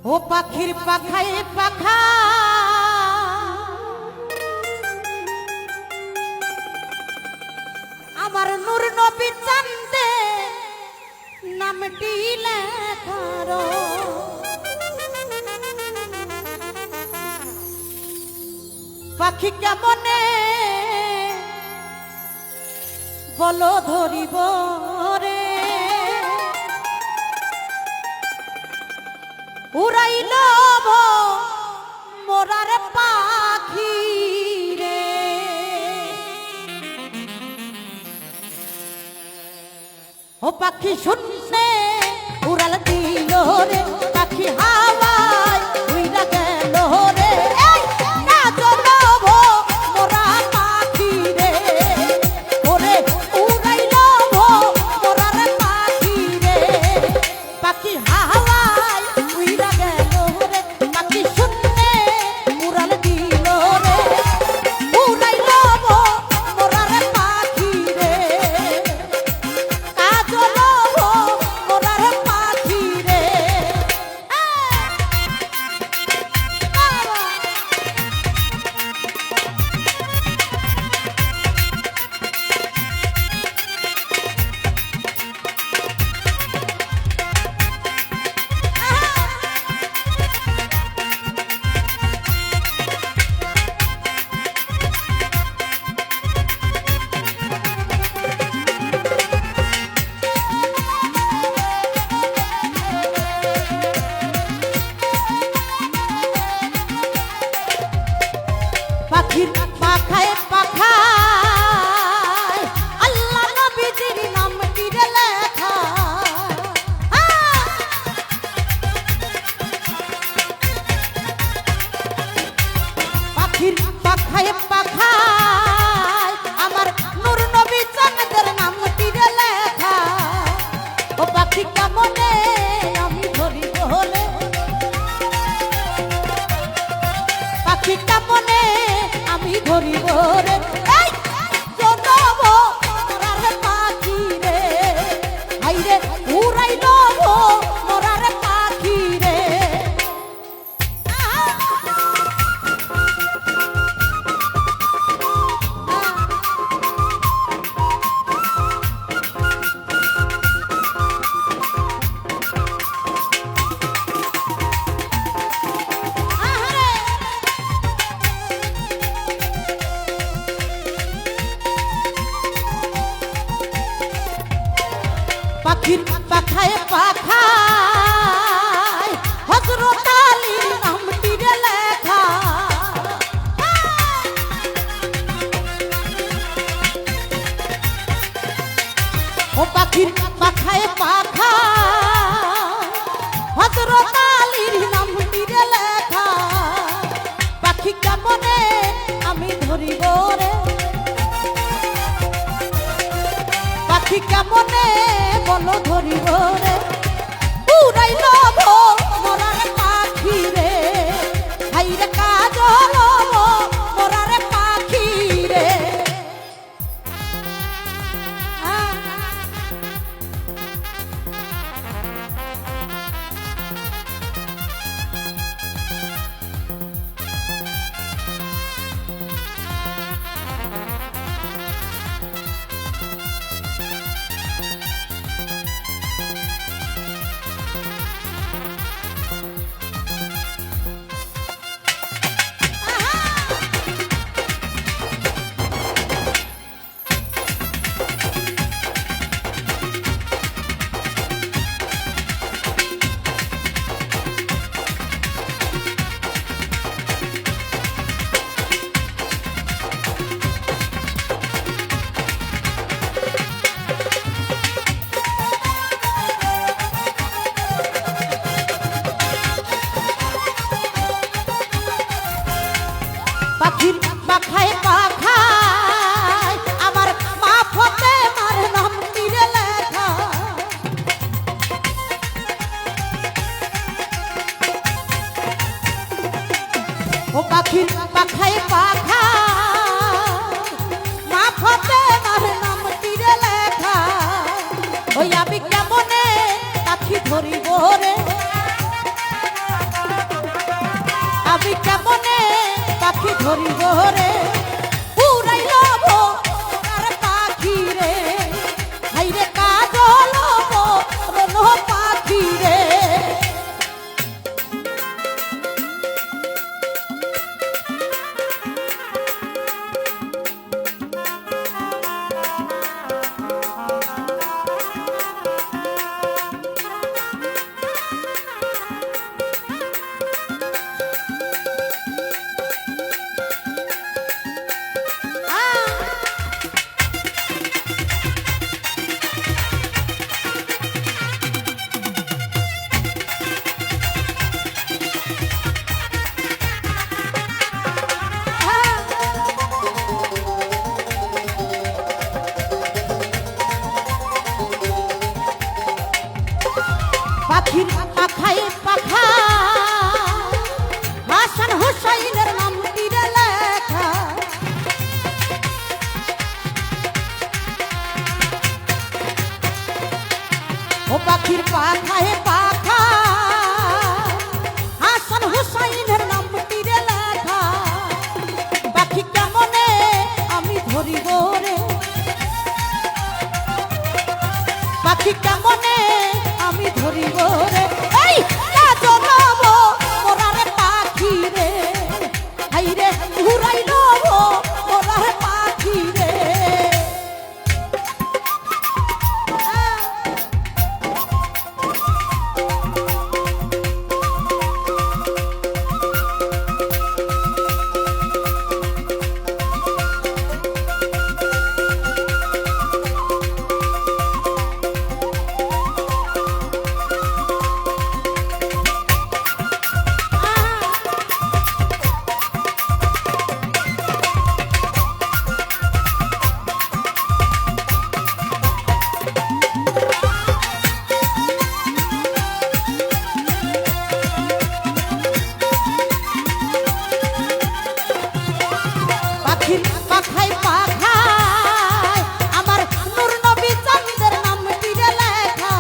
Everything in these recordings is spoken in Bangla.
ও পাখির পাখায় পাখা আমার নূর নবী চাঁদে নামটি লেখার পাখি কেমনে বলো ধরিব রে উড়াইল মোরার পাখি রে ও পাখি শুনলে উড়াল দিল রে পাখি হাওয়ায় উইরা গেল রে না জলব মোরা পাখি রে ওরে উড়াইল মোরার পাখি রে পাখি হাওয়ায় উইরা গেল রে পাখি শুনলে উড়াল দিল রে উড়াইল মোরার পাখি রে পাখির পাখায় পাখায় আল্লাহ নবীজির নামটি লেখা পাখির পাখায় পাখায় আমার নূর নবী চাঁদের নামটি লেখা ও পাখি কেমনে আমি ধরিব হলে পাখি কেমনে আমি ধরিব রে এই জনম মোরার পাখি রে হাই রে উড়াইল মোরার পাখি রে পাখির পাখায় পাখায় হযরত আলীর নামটি লেখা ও পাখির পাখায় পাখায় হযরত আলীর নামটি লেখা পাখি কেমনে আমি ধরিব রে পাখি কেমনে বলো ধরিব রে উড়াইল মোরার পাখি রে হাই রে কাজল মোরার পাখি রে পাখির পাখায় পাখায় আমার মা ফতেমার নামটি লেখা ও পাখির পাখায় পাখায় মা ফতেমার নামটি লেখা ওই আমি কেমনে পাখি ধরিব রে ধরিব রে উড়াইল মোরার পাখি রে হাইরে কাজল রণ পাখি রে পাখির পাখায় পাখা হাসান হুসাইনের নাম তীরে লেখা ও পাখির পাখায় পাখা হাসান হুসাইনের নাম তীরে লেখা পাখি কেমনে আমি ধরিব রে পাখি কেমনে আমি ধরিব রে এই কাজল মোরার পাখি রে হাইরে উড়াইল মোরার পাখি রে পাখির পাখায় পাখায় আমার নূর নবী চাঁদের নাম তীরে লেখা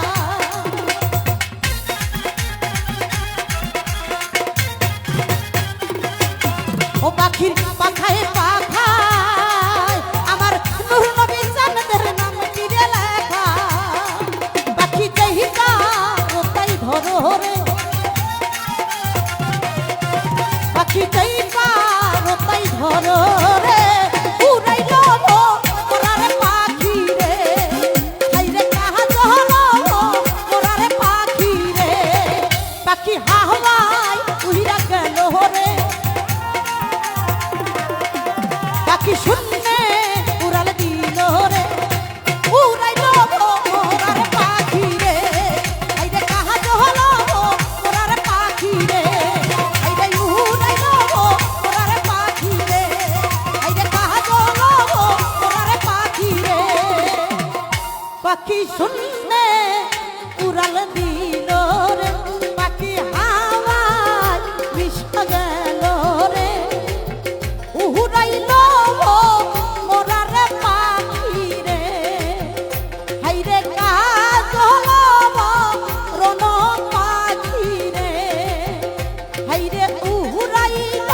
ও পাখির পাখায় পাখায় আমার নূর নবী চাঁদের নাম তীরে লেখা পাখি যেহিকা ওটাই ধরো রে পাখি যেহিকা ওটাই ধরো রে উড়াইল মোরার পাখি রে হাইরে কাজল মোরার পাখি রে পাখি হাওয়ায় উড়া গেল রে পাখি শূন্যে উড়াল দিল রে উড়াইল মোরার পাখি রে হাইরে কাজল মোরার পাখি রে হাইরে উড়াইল মোরার পাখি রে হাইরে কাজল মোরার পাখি রে পাখি শূন্যে উড়াল দিল রে পাখি হাওয়ায় মিশা গেল রে উড়াইল মোরার পাখি রে হাইরে কাজল রণ পাখি রে হাইরে উড়াইল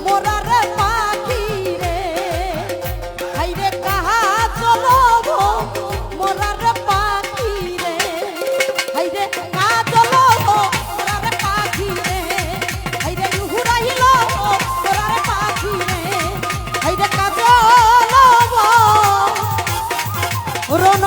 মোরার পাখি রে হাইরে কাজল মোরার পাখি রে হাইরে কাজল মোরার পাখি রে হাইরে উড়াইল মোরার পাখি রে হাইরে কাজল রণ